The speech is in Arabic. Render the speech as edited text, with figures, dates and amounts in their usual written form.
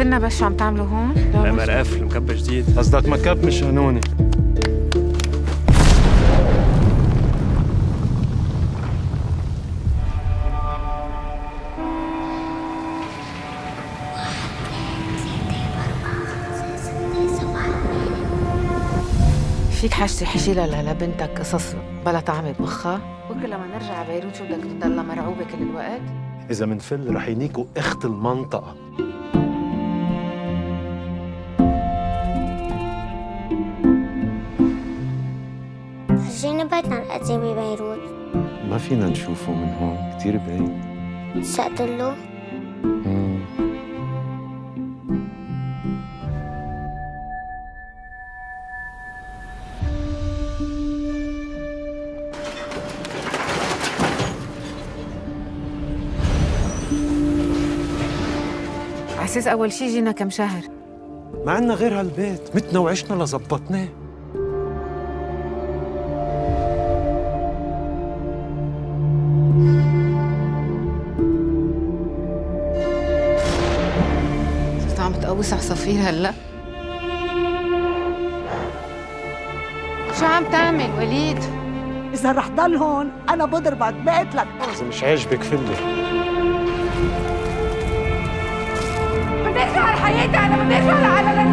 فينا بس شو عم تعملوا هون؟ لا مرقف المكبة جديد. قصدك مكب مش هنوني؟ فيك حاجة تحكي لها لبنتك قصص بلا طعمة بمخها؟ بكره لما نرجع على بيروت شو بدك تضلها مرعوبة كل الوقت؟ إذا منفل رح ينيكوا أخت المنطقة. فرجينا بيتنا القديم ببيروت. ما فينا نشوفه من هون، كتير بعيد. اشتقت له. على أساس أول شي جينا كم شهر. ما عنا غير هالبيت، متنا وعشنا لزبطناه. صرت عم بتقوص عصافير هلا. شو عم تعمل وليد؟ إذا رح ضل هون أنا بضربك بقتلك. إذا مش عاجبك فلي. بدي ارجع على حياتي، انا بدي ارجع على